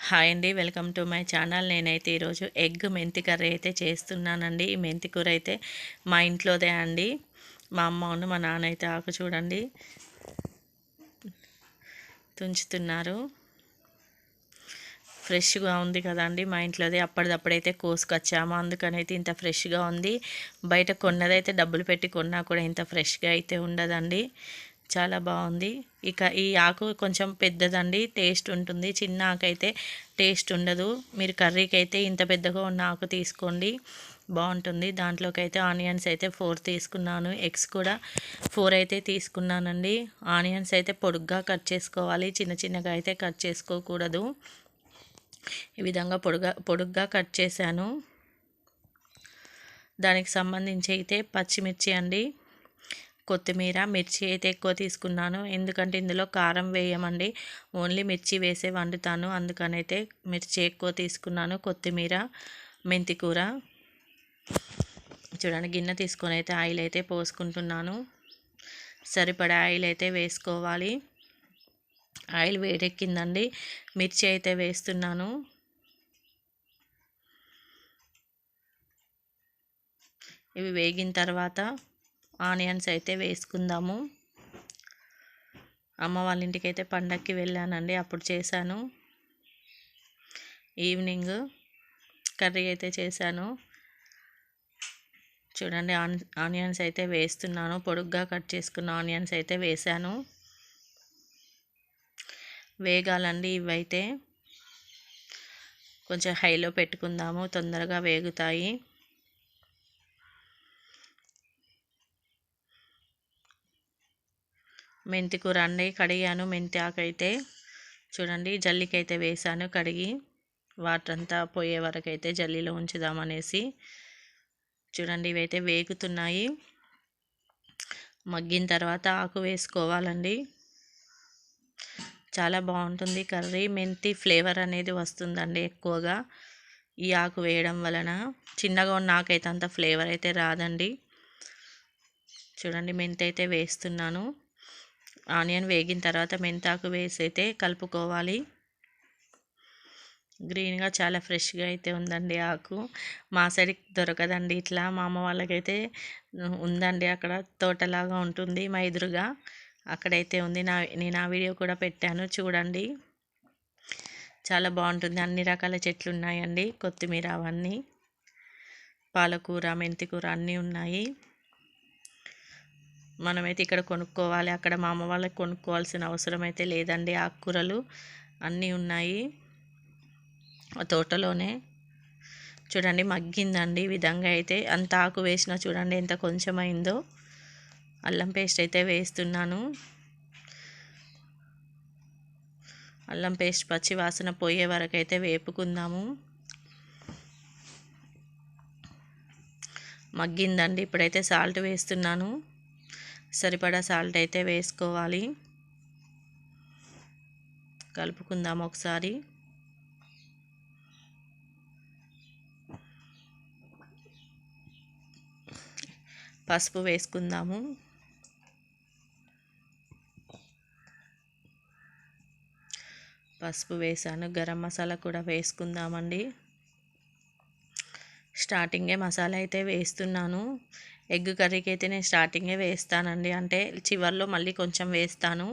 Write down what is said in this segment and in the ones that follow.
Hi అండి, welcome to my channel. నేనైతే ఈరోజు ఎగ్ మెంతి కర్రీ అయితే చేస్తున్నానండి. ఈ మెంతి కూర అయితే మా ఇంట్లోదే అండి. మా అమ్మ మా నాన్న అయితే ఆకు చూడండి తుంచుతున్నారు. ఫ్రెష్గా ఉంది కదండి, మా ఇంట్లోదే అప్పటిదప్పుడైతే కోసుకొచ్చాము. అందుకనైతే ఇంత ఫ్రెష్గా ఉంది. బయట కొన్నదైతే డబ్బులు పెట్టి కొన్నా కూడా ఇంత ఫ్రెష్గా అయితే ఉండదండి. చాలా బాగుంది. ఇక ఈ ఆకు కొంచెం పెద్దదండి, టేస్ట్ ఉంటుంది. చిన్న ఆకు అయితే టేస్ట్ ఉండదు. మీరు కర్రీకి అయితే ఇంత పెద్దగా ఉన్న ఆకు తీసుకోండి, బాగుంటుంది. దాంట్లోకి అయితే ఆనియన్స్ అయితే 4 తీసుకున్నాను. ఎగ్స్ కూడా 4 అయితే తీసుకున్నానండి. ఆనియన్స్ అయితే పొడుగ్గా కట్ చేసుకోవాలి, చిన్న చిన్నగా అయితే కట్ చేసుకోకూడదు. ఈ విధంగా పొడుగ్గా కట్ చేశాను. దానికి సంబంధించి అయితే పచ్చిమిర్చి అండి, కొత్తిమీర, మిర్చి అయితే ఎక్కువ తీసుకున్నాను. ఎందుకంటే ఇందులో కారం వేయమండి, ఓన్లీ మిర్చి వేసే వండుతాను. అందుకనైతే మిర్చి ఎక్కువ తీసుకున్నాను. కొత్తిమీర, మెంతి కూర. చూడండి, గిన్నె తీసుకొని అయితే ఆయిల్ అయితే పోసుకుంటున్నాను. సరిపడా ఆయిల్ అయితే వేసుకోవాలి. ఆయిల్ వేడెక్కిందండి, మిర్చి అయితే వేస్తున్నాను. ఇవి వేగిన తర్వాత ఆనియన్స్ అయితే వేసుకుందాము. అమ్మ వాళ్ళ ఇంటికి అయితే పండక్కి వెళ్ళానండి, అప్పుడు చేశాను. ఈవినింగ్ కర్రీ అయితే చేశాను. చూడండి, ఆనియన్స్ అయితే వేస్తున్నాను. పొడుగ్గా కట్ చేసుకున్న ఆనియన్స్ అయితే వేసాను. వేగాలండి ఇవైతే. కొంచెం హైలో పెట్టుకుందాము, తొందరగా వేగుతాయి. మెంతి కూర అండి, కడిగాను. మెంతి ఆకైతే చూడండి జల్లికైతే వేసాను. కడిగి వాటర్ అంతా పోయే వరకు అయితే జల్లీలో ఉంచుదామనేసి. చూడండి, ఇవైతే వేగుతున్నాయి. మగ్గిన తర్వాత ఆకు వేసుకోవాలండి. చాలా బాగుంటుంది కర్రీ. మెంతి ఫ్లేవర్ అనేది వస్తుందండి ఎక్కువగా ఈ ఆకు వేయడం వలన. చిన్నగా ఉన్న ఆకైతే అంత ఫ్లేవర్ అయితే రాదండి. చూడండి, మెంతి అయితే వేస్తున్నాను. ఆనియన్ వేగిన తర్వాత మెంతాకు వేసి అయితే కలుపుకోవాలి. గ్రీన్గా చాలా ఫ్రెష్గా అయితే ఉందండి ఆకు. మా సైడ్ దొరకదండి ఇట్లా. మా అమ్మ వాళ్ళకైతే ఉందండి, అక్కడ తోటలాగా ఉంటుంది మా ఎదురుగా, అక్కడైతే ఉంది. నేను ఆ వీడియో కూడా పెట్టాను, చూడండి. చాలా బాగుంటుంది. అన్ని రకాల చెట్లు ఉన్నాయండి, కొత్తిమీర అవన్నీ, పాలకూర, మెంతికూర అన్నీ ఉన్నాయి. మనమైతే ఇక్కడ కొనుక్కోవాలి, అక్కడ మా అమ్మ వాళ్ళకి కొనుక్కోవాల్సిన అవసరం అయితే లేదండి. ఆకుకూరలు అన్నీ ఉన్నాయి ఆ తోటలోనే. చూడండి, మగ్గిందండి. ఈ విధంగా అయితే అంత ఆకు వేసినా చూడండి ఎంత కొంచెం అయిందో. అల్లం పేస్ట్ అయితే వేస్తున్నాను. అల్లం పేస్ట్ పచ్చి వాసన పోయే వరకు అయితే వేపుకుందాము. మగ్గిందండి. ఇప్పుడైతే సాల్ట్ వేస్తున్నాను. సరిపడా సాల్ట్ అయితే వేసుకోవాలి. కలుపుకుందాం ఒకసారి. పసుపు వేసుకుందాము. పసుపు వేసాను. గరం మసాలా కూడా వేసుకుందామండి. స్టార్టింగే మసాలా అయితే వేస్తున్నాను. ఎగ్ కర్రీకి అయితే నేను స్టార్టింగే వేస్తానండి, అంటే చివర్లో మళ్ళీ కొంచెం వేస్తాను,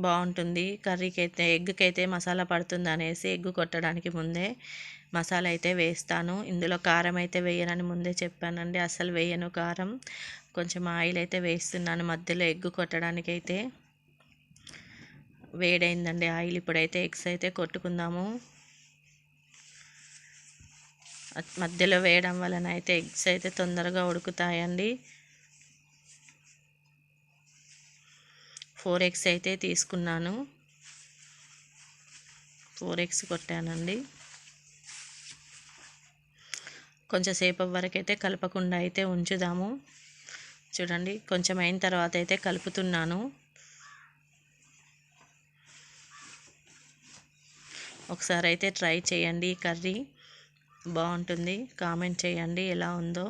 బాగుంటుంది కర్రీకి అయితే. ఎగ్కి అయితే మసాలా పడుతుంది అనేసి ఎగ్ కొట్టడానికి ముందే మసాలా అయితే వేస్తాను. ఇందులో కారం అయితే వేయనని ముందే చెప్పానండి, అసలు వేయను కారం. కొంచెం ఆయిల్ అయితే వేస్తున్నాను మధ్యలో ఎగ్ కొట్టడానికి అయితే. వేడైందండి ఆయిల్. ఇప్పుడైతే ఎగ్స్ అయితే కొట్టుకుందాము. మధ్యలో వేయడం వలన అయితే ఎగ్స్ అయితే తొందరగా ఉడుకుతాయండి. 4 ఎగ్స్ అయితే తీసుకున్నాను. 4 ఎగ్స్ కొట్టానండి. కొంచెం సేపు వరకు అయితే కలపకుండా అయితే ఉంచుదాము. చూడండి, కొంచెం అయిన తర్వాత అయితే కలుపుతున్నాను. ఒకసారి అయితే ట్రై చేయండి, ఈ కర్రీ బాగుంటుంది. కామెంట్ చేయండి ఎలా ఉందో.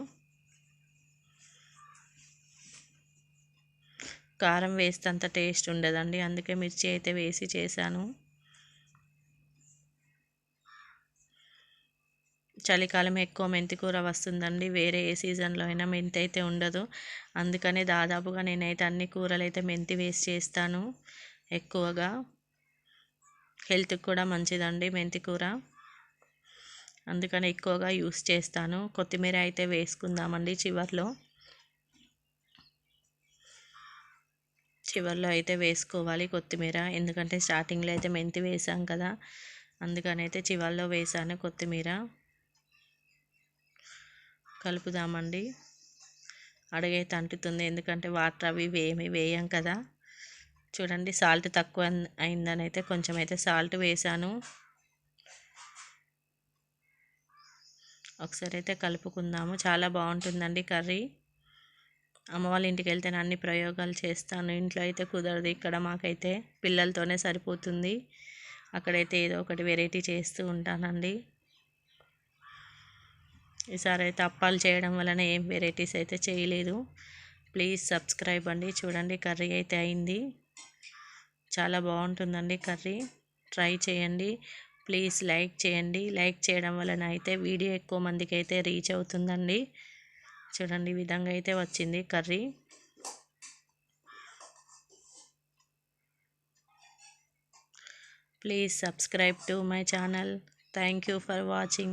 కారం వేస్తే అంత టేస్ట్ ఉండదండి, అందుకే మిర్చి అయితే వేసి చేశాను. చలికాలం ఎక్కువ మెంతి కూర వస్తుందండి. వేరే ఏ సీజన్లో అయినా మెంతి అయితే ఉండదు. అందుకనే దాదాపుగా నేనైతే అన్ని కూరలు అయితే మెంతి వేసి చేస్తాను ఎక్కువగా. హెల్త్కి కూడా మంచిదండి మెంతి కూర, అందుకని ఎక్కువగా యూస్ చేస్తాను. కొత్తిమీర అయితే వేసుకుందామండి చివర్లో అయితే వేసుకోవాలి కొత్తిమీర, ఎందుకంటే స్టార్టింగ్లో అయితే మెంతి వేసాం కదా, అందుకని అయితే చివర్లో వేసాను కొత్తిమీర. కలుపుదామండి. అడుగైతే అంటుతుంది, ఎందుకంటే వాటర్ అవి ఏమి వేయం కదా. చూడండి సాల్ట్ తక్కువ అయిందని అయితే కొంచెం అయితే సాల్ట్ వేసాను. ఒకసారి అయితే కలుపుకుందాము. చాలా బాగుంటుందండి కర్రీ. అమ్మ వాళ్ళ ఇంటికి వెళ్తే అన్ని ప్రయోగాలు చేస్తాను, ఇంట్లో అయితే కుదరదు. ఇక్కడ మాకైతే పిల్లలతోనే సరిపోతుంది. అక్కడైతే ఏదో ఒకటి వెరైటీ చేస్తూ ఉంటానండి. ఈసారి అయితే అప్పాలు చేయడం వలన ఏం వెరైటీస్ అయితే చేయలేదు. ప్లీజ్ సబ్స్క్రైబ్ అండి. చూడండి కర్రీ అయితే అయింది. చాలా బాగుంటుందండి కర్రీ, ట్రై చేయండి. ప్లీజ్ లైక్ చేయండి. లైక్ చేయడం వలన అయితే వీడియో ఎక్కువ మందికి అయితే రీచ్ అవుతుందండి. చూడండి ఈ విధంగా అయితే వచ్చింది curry. Please subscribe to my channel. Thank you for watching.